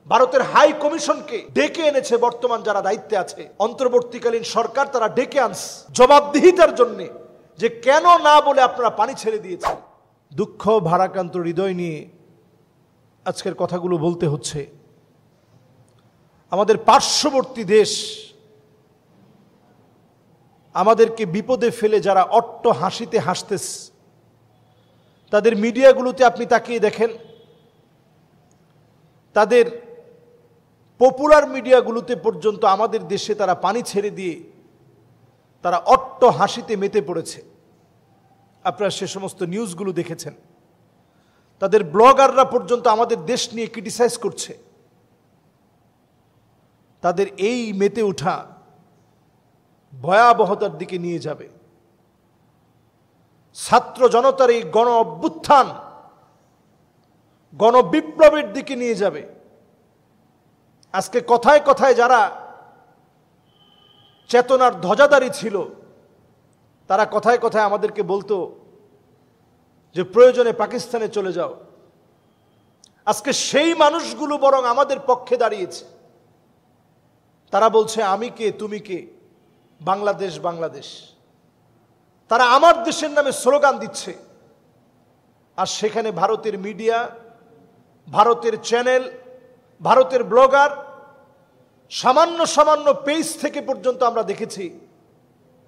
ভারতের হাই কমিশনকে ডেকে এনেছে বর্তমান যারা দায়িত্বে আছে, অন্তর্বর্তীকালীন সরকার তারা ডেকে আনছে জবাবদিহিতার জন্য যে কেন না বলে আপনারা পানি ছেড়ে দিয়েছেন। দুঃখ ভারাক্রান্ত হৃদয় নিয়ে আজকের কথাগুলো বলতে হচ্ছে। আমাদের পার্শ্ববর্তী দেশ আমাদেরকে বিপদে ফেলে যারা অট্ট হাসিতে হাসতেছে, তাদের মিডিয়াগুলোতে আপনি তাকিয়ে দেখেন, তাদের পপুলার মিডিয়াগুলোতে পর্যন্ত আমাদের দেশে তারা পানি ছেড়ে দিয়ে তারা অট্ট হাসিতে মেতে পড়েছে। আপনারা সে সমস্ত নিউজগুলো দেখেছেন। তাদের ব্লগাররা পর্যন্ত আমাদের দেশ নিয়ে ক্রিটিসাইজ করছে। তাদের এই মেতে ওঠা ভয়াবহতার দিকে নিয়ে যাবে। ছাত্র জনতার এই গণ অভ্যুত্থান গণবিপ্লবের দিকে নিয়ে যাবে। আজকে কথায় কথায় যারা চেতনার ধ্বজাধারী ছিল, তারা কথায় কথায় আমাদেরকে বলতো যে প্রয়োজনে পাকিস্তানে চলে যাও। আজকে সেই মানুষগুলো বরং আমাদের পক্ষে দাঁড়িয়েছে। তারা বলছে আমি কে তুমি কে, বাংলাদেশ বাংলাদেশ। তারা আমার দেশের নামে স্লোগান দিচ্ছে। আর সেখানে ভারতের মিডিয়া, ভারতের চ্যানেল, ভারতের ব্লগার, সামান্য সামান্য পেজ থেকে পর্যন্ত আমরা দেখেছি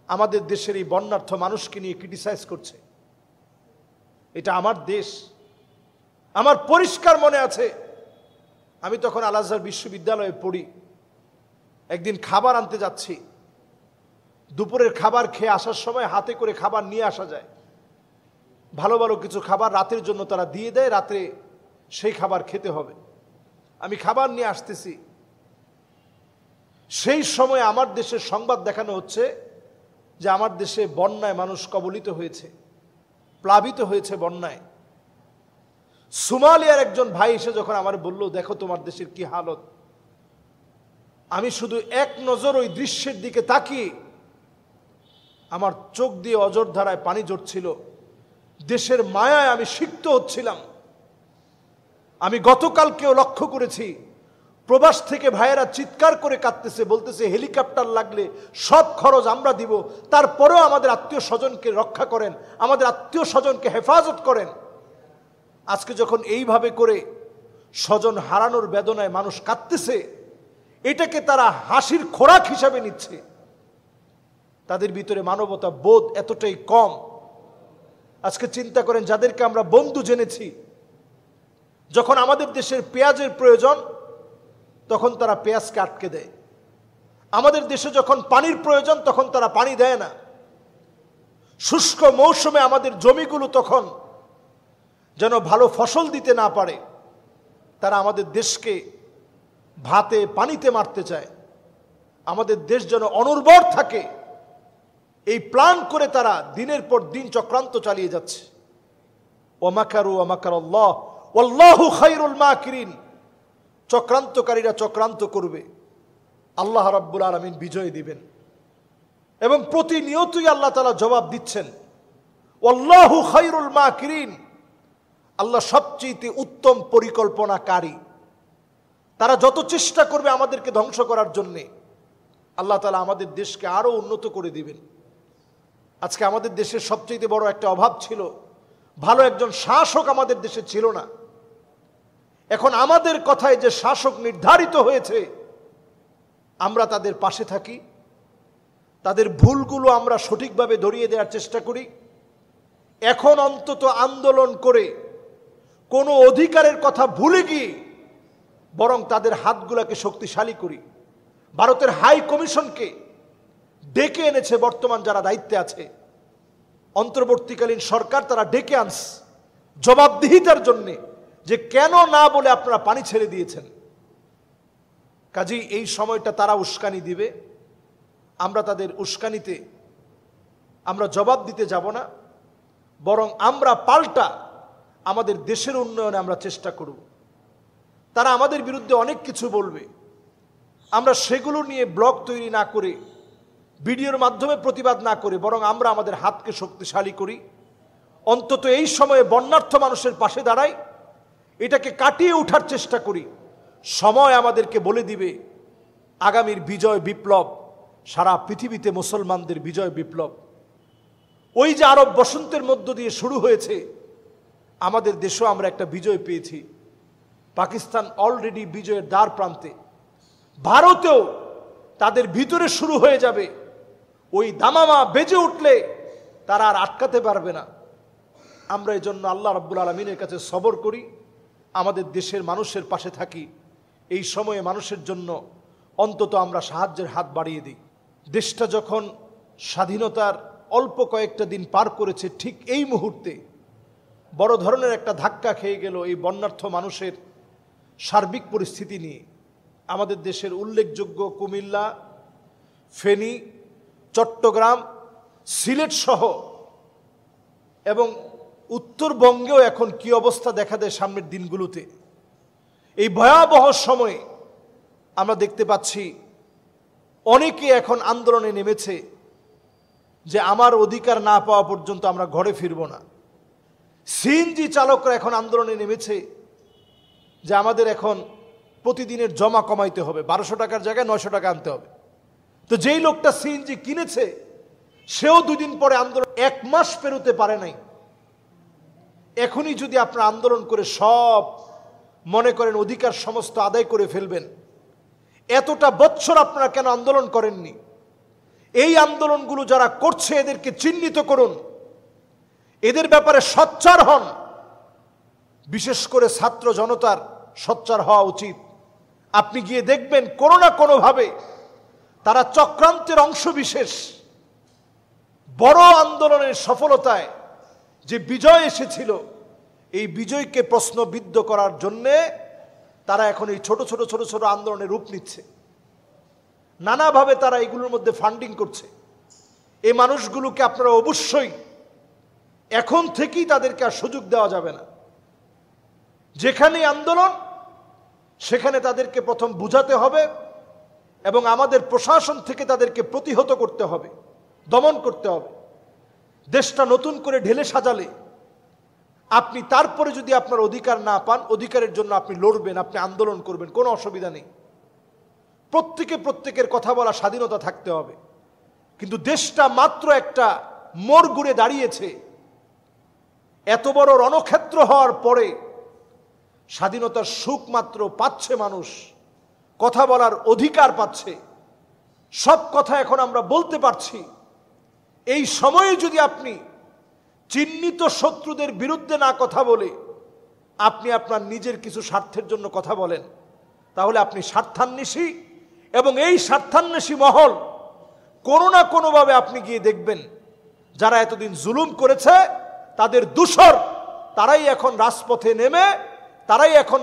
আমাদের দেশের এই বন্যার্থ মানুষকে নিয়ে ক্রিটিসাইজ করছে। এটা আমার দেশ। আমার পরিষ্কার মনে আছে, আমি তখন আল আজহার বিশ্ববিদ্যালয়ে পড়ি। একদিন খাবার আনতে যাচ্ছি, দুপুরের খাবার খেয়ে আসার সময় হাতে করে খাবার নিয়ে আসা যায়। ভালো ভালো কিছু খাবার রাতের জন্য তারা দিয়ে দেয়, রাতে সেই খাবার খেতে হবে। আমি খাবার নিয়ে আসতেছি, সেই সময় আমার দেশের সংবাদ দেখানো হচ্ছে যে আমার দেশে বন্যায় মানুষ কবলিত হয়েছে, প্লাবিত হয়েছে বন্যায়। সোমালিয়ার একজন ভাই এসে যখন আমার বলল, দেখো তোমার দেশের কি হালত, আমি শুধু এক নজর ওই দৃশ্যের দিকে তাকিয়ে আমার চোখ দিয়ে অঝর ধারায় পানি ঝরছিল। দেশের মায়ায় আমি সিক্ত হচ্ছিলাম। আমি গতকালকেও লক্ষ্য করেছি, প্রবাস থেকে ভাইয়েরা চিৎকার করে কাঁদতেছে, বলতেছে হেলিকপ্টার লাগলে সব খরচ আমরা দিব, তারপরেও আমাদের আত্মীয় স্বজনকে রক্ষা করেন, আমাদের আত্মীয় স্বজনকে হেফাজত করেন। আজকে যখন এইভাবে করে স্বজন হারানোর বেদনায় মানুষ কাঁদতেছে, এটাকে তারা হাসির খোরাক হিসাবে নিচ্ছে। তাদের ভিতরে মানবতা বোধ এতটাই কম। আজকে চিন্তা করেন, যাদেরকে আমরা বন্ধু জেনেছি, যখন আমাদের দেশের পেঁয়াজের প্রয়োজন তখন তারা পেঁয়াজকে আটকে দেয়। আমাদের দেশে যখন পানির প্রয়োজন তখন তারা পানি দেয় না। শুষ্ক মৌসুমে আমাদের জমিগুলো তখন যেন ভালো ফসল দিতে না পারে, তারা আমাদের দেশকে ভাতে পানিতে মারতে চায়। আমাদের দেশ যেন অনুর্বর থাকে, এই প্ল্যান করে তারা দিনের পর দিন চক্রান্ত চালিয়ে যাচ্ছে। ওয়ামাকারু ওয়ামাকারাল্লাহ ওয়াল্লাহু খায়রুল মাকিরিন। চক্রান্তকারীরা চক্রান্ত করবে, আল্লাহ রাব্বুল আলামিন বিজয় দিবেন। এবং প্রতিনিয়তই আল্লাহ তাআলা জবাব দিচ্ছেন, ওয়াল্লাহু খায়রুল মাকিরিন। আল্লাহ সবচেয়ে উত্তম পরিকল্পনাকারী। তারা যত চেষ্টা করবে আমাদেরকে ধ্বংস করার জন্যে, আল্লাহ তাআলা আমাদের দেশকে আরো উন্নত করে দিবেন। আজকে আমাদের দেশের সবচেয়ে বড় একটা অভাব ছিল, ভালো একজন শাসক আমাদের দেশে ছিল না। এখন আমাদের কথায় যে শাসক নির্ধারিত হয়েছে, আমরা তাদের পাশে থাকি, তাদের ভুলগুলো আমরা সঠিকভাবে ধরিয়ে দেওয়ার চেষ্টা করি। এখন অন্তত আন্দোলন করে কোনো অধিকারের কথা ভুলে গিয়ে বরং তাদের হাতগুলোকে শক্তিশালী করি। ভারতের হাই কমিশনকে ডেকে এনেছে বর্তমান যারা দায়িত্বে আছে, অন্তর্বর্তীকালীন সরকার তারা ডেকে আনছে জবাবদিহিতার জন্যে যে কেন না বলে আপনারা পানি ছেড়ে দিয়েছেন। কাজেই এই সময়টা তারা উস্কানি দিবে। আমরা তাদের উস্কানিতে আমরা জবাব দিতে যাব না, বরং আমরা পাল্টা আমাদের দেশের উন্নয়নে আমরা চেষ্টা করব। তারা আমাদের বিরুদ্ধে অনেক কিছু বলবে, আমরা সেগুলো নিয়ে ব্লগ তৈরি না করে, ভিডিওর মাধ্যমে প্রতিবাদ না করে, বরং আমরা আমাদের হাতকে শক্তিশালী করি। অন্তত এই সময়ে বন্যার্থ মানুষের পাশে দাঁড়াই, এটাকে কাটিয়ে ওঠার চেষ্টা করি। সময় আমাদেরকে বলে দিবে আগামীর বিজয় বিপ্লব সারা পৃথিবীতে মুসলমানদের বিজয় বিপ্লব। ওই যে আরব বসন্তের মধ্য দিয়ে শুরু হয়েছে, আমাদের দেশেও আমরা একটা বিজয় পেয়েছি। পাকিস্তান অলরেডি বিজয়ের দ্বার প্রান্তে, ভারতেও তাদের ভিতরে শুরু হয়ে যাবে। ওই দামামা বেজে উঠলে তারা আর আটকাতে পারবে না। আমরা এই জন্য আল্লাহ রাব্বুল আলামিনের কাছে সবর করি, আমাদের দেশের মানুষের পাশে থাকি। এই সময়ে মানুষের জন্য অন্তত আমরা সাহায্যের হাত বাড়িয়ে দিই। দেশটা যখন স্বাধীনতার অল্প কয়েকটা দিন পার করেছে, ঠিক এই মুহূর্তে বড় ধরনের একটা ধাক্কা খেয়ে গেল এই বন্যার্থ মানুষের সার্বিক পরিস্থিতি নিয়ে। আমাদের দেশের উল্লেখযোগ্য কুমিল্লা, ফেনী, চট্টগ্রাম, সিলেট সহ এবং উত্তরবঙ্গেও এখন কি অবস্থা দেখা দেয় সামনের দিনগুলোতে। এই ভয়াবহ সময়ে আমরা দেখতে পাচ্ছি অনেকে এখন আন্দোলনে নেমেছে যে আমার অধিকার না পাওয়া পর্যন্ত আমরা ঘরে ফিরব না। সিএনজি চালকরা এখন আন্দোলনে নেমেছে যে আমাদের এখন প্রতিদিনের জমা কমাইতে হবে, 1200 টাকার জায়গায় 900 টাকা আনতে হবে। তো যেই লোকটা সিএনজি কিনেছে সেও 2 দিন পরে আন্দোলন, 1 মাস পেরোতে পারে নাই। এখনই যদি আপনারা আন্দোলন করে সব মনে করেন অধিকার সমস্ত আদায় করে ফেলবেন, এতটা বছর আপনারা কেন আন্দোলন করেননি? এই আন্দোলনগুলো যারা করছে এদেরকে চিহ্নিত করুন, এদের ব্যাপারে সোচ্চার হন। বিশেষ করে ছাত্র জনতার সোচ্চার হওয়া উচিত। আপনি গিয়ে দেখবেন কোনো না কোনোভাবে তারা চক্রান্তের অংশ বিশেষ। বড় আন্দোলনের সফলতায় যে বিজয় এসেছিল, এই বিজয়কে প্রশ্নবিদ্ধ করার জন্যে তারা এখন এই ছোট ছোট ছোট ছোট আন্দোলনের রূপ নিচ্ছে। নানাভাবে তারা এগুলোর মধ্যে ফান্ডিং করছে। এই মানুষগুলোকে আপনারা অবশ্যই এখন থেকেই তাদেরকে আর সুযোগ দেওয়া যাবে না। যেখানে আন্দোলন সেখানে তাদেরকে প্রথম বুঝাতে হবে এবং আমাদের প্রশাসন থেকে তাদেরকে প্রতিহত করতে হবে, দমন করতে হবে। দেশটা নতুন করে ঢেলে সাজালে আপনি তারপরে যদি আপনার অধিকার না পান, অধিকারের জন্য আপনি লড়বেন, আপনি আন্দোলন করবেন, কোনো অসুবিধা নেই। প্রত্যেকের কথা বলা স্বাধীনতা থাকতে হবে। কিন্তু দেশটা মাত্র একটা মোড় ঘুরে দাঁড়িয়েছে। এত বড় রণক্ষেত্র হওয়ার পরে স্বাধীনতার সুখ মাত্র পাচ্ছে মানুষ, কথা বলার অধিকার পাচ্ছে, সব কথা এখন আমরা বলতে পারছি। এই সময়ে যদি আপনি চিহ্নিত শত্রুদের বিরুদ্ধে না কথা বলে আপনি আপনার নিজের কিছু স্বার্থের জন্য কথা বলেন, তাহলে আপনি স্বার্থান্বেষী। এবং এই স্বার্থান্বেষী মহল কোনো না কোনোভাবে আপনি গিয়ে দেখবেন যারা এতদিন জুলুম করেছে তাদের দূষর তারাই এখন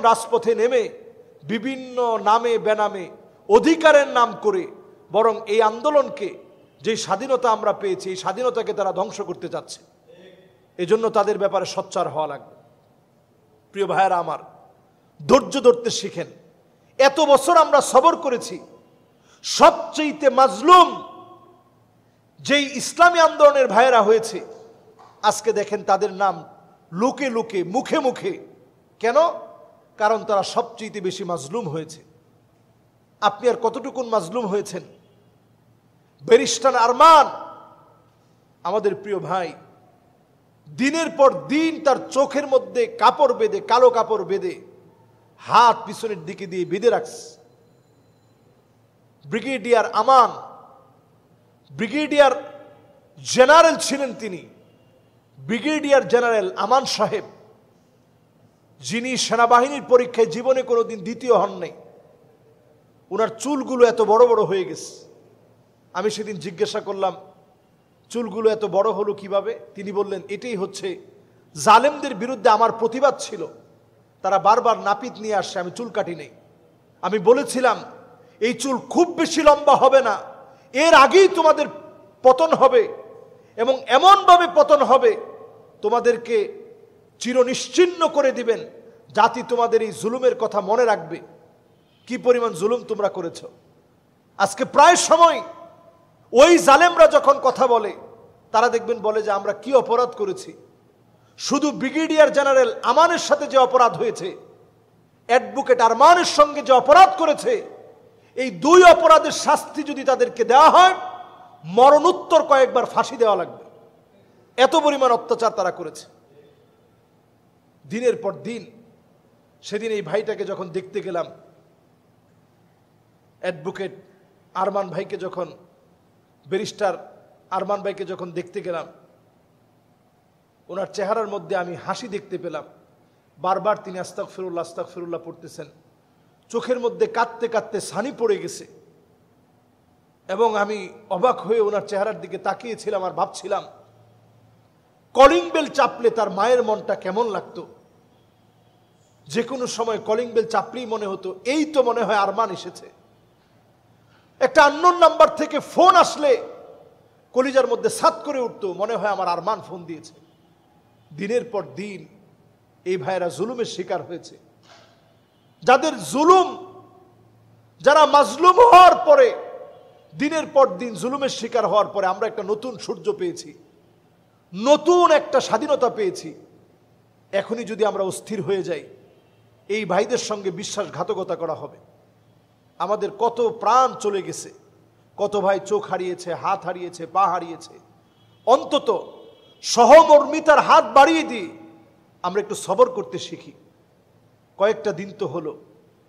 রাজপথে নেমে বিভিন্ন নামে বেনামে অধিকারের নাম করে বরং এই আন্দোলনকে, যে স্বাধীনতা আমরা পেয়েছি, এই স্বাধীনতাকে তারা ধ্বংস করতে চাচ্ছে। এজন্য তাদের ব্যাপারে সোচ্চার হওয়া লাগবে। প্রিয় ভাইয়েরা আমার, ধৈর্য ধরতে শিখেন। এত বছর আমরা সবর করেছি। সবচেয়ে মাজলুম যেই ইসলামী আন্দোলনের ভাইয়েরা হয়েছে, আজকে দেখেন তাদের নাম লুকে লুকে, মুখে মুখে। কেন? কারণ তারা সবচেয়ে বেশি মাজলুম হয়েছে। আপনি আর কতটুকুন মাজলুম হয়েছেন? ব্যারিস্টার আরমান, আমাদের প্রিয় ভাই, দিনের পর দিন তার চোখের মধ্যে কাপড় বেঁধে, কালো কাপড় বেঁধে হাত পিছনের দিকে দিয়ে বেঁধে রাখছে। ব্রিগেডিয়ার আমান, ব্রিগেডিয়ার জেনারেল ছিলেন তিনি, ব্রিগেডিয়ার জেনারেল আমান সাহেব, যিনি সেনাবাহিনীর পরীক্ষায় জীবনে কোনোদিন দ্বিতীয় হন নাই। ওনার চুলগুলো এত বড় বড় হয়ে গেছে। আমি সেদিন জিজ্ঞাসা করলাম, চুলগুলো এত বড় হলো কিভাবে? তিনি বললেন, এটাই হচ্ছে জালেমদের বিরুদ্ধে আমার প্রতিবাদ ছিল। তারা বারবার নাপিত নিয়ে আসছে, আমি চুল কাটি নেই। আমি বলেছিলাম এই চুল খুব বেশি লম্বা হবে না, এর আগেই তোমাদের পতন হবে এবং এমনভাবে পতন হবে তোমাদেরকে চিরনিশ্চিহ্ন করে দিবেন। জাতি তোমাদের এই জুলুমের কথা মনে রাখবে, কি পরিমাণ জুলুম তোমরা করেছ। আজকে প্রায় সময় ওই জালেমরা যখন কথা বলে তারা দেখবেন বলে যে আমরা কি অপরাধ করেছি। শুধু ব্রিগেডিয়ার জেনারেল আমানের সাথে যে অপরাধ হয়েছে অ্যাডভোকেট আরমানের সঙ্গে যে অপরাধ করেছে, এই দুই অপরাধের শাস্তি যদি তাদেরকে দেওয়া হয়, মরণোত্তর কয়েকবার ফাঁসি দেওয়া লাগবে, এত পরিমাণ অত্যাচার তারা করেছে দিনের পর দিন। সেদিন এই ভাইটাকে যখন দেখতে গেলাম, অ্যাডভোকেট আরমান ভাইকে যখন, ব্যারিস্টার আরমান ভাইকে যখন দেখতে গেলাম, ওনার চেহারার মধ্যে আমি হাসি দেখতে পেলাম। বারবার তিনি আস্তাগফিরুল্লাহ আস্তাগফিরুল্লাহ পড়তেছেন, চোখের মধ্যে কাঁদতে কাঁদতে ছানি পড়ে গেছে। এবং আমি অবাক হয়ে ওনার চেহারার দিকে তাকিয়েছিলাম আর ভাবছিলাম, কলিং বেল চাপলে তার মায়ের মনটা কেমন লাগতো। যে কোনো সময় কলিং বেল চাপলেই মনে হতো এই তো মনে হয় আরমান এসেছে। একটা আননোন নাম্বার থেকে ফোন আসলে কলিজার মধ্যে সাত করে উঠতো, মনে হয় আমার আরমান ফোন দিয়েছে। দিনের পর দিন এই ভাইয়েরা জুলুমের শিকার হয়েছে। যাদের জুলুম, যারা মাজলুম হওয়ার পরে, দিনের পর দিন জুলুমের শিকার হওয়ার পরে আমরা একটা নতুন সূর্য পেয়েছি, নতুন একটা স্বাধীনতা পেয়েছি। এখনই যদি আমরা অস্থির হয়ে যাই, এই ভাইদের সঙ্গে বিশ্বাসঘাতকতা করা হবে। আমাদের কত প্রাণ চলে গেছে, কত ভাই চোখ হারিয়েছে, হাত হারিয়েছে, পা হারিয়েছে। অন্তত সহমর্মিতার হাত বাড়িয়ে দিয়ে আমরা একটু সবর করতে শিখি। কয়েকটা দিন তো হলো,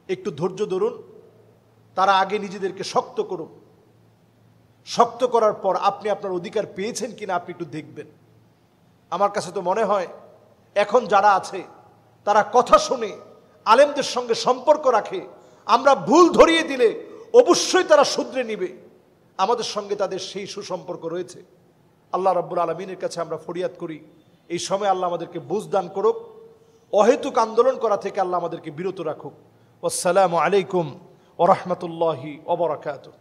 একটু ধৈর্য ধরুন। তারা আগে নিজেদেরকে শক্ত করুন। শক্ত করার পর আপনি আপনার অধিকার পেয়েছেন কিনা আপনি একটু দেখবেন। আমার কাছে তো মনে হয় এখন যারা আছে তারা কথা শুনে, আলেমদের সঙ্গে সম্পর্ক রাখে। আমরা ভুল ধরিয়ে দিলে অবশ্যই তারা শুধরে নিবে। আমাদের সঙ্গে তাদের সেই সুসম্পর্ক রয়েছে। আল্লাহ রাব্বুল আলামিনের কাছে আমরা ফরিয়াদ করি, এই সময় আল্লাহ আমাদেরকে বুঝ দান করুক, অহেতুক আন্দোলন করা থেকে আল্লাহ আমাদেরকে বিরত রাখুক। আসসালামু আলাইকুম ওয়া রাহমাতুল্লাহি ওয়া বারাকাতুহু।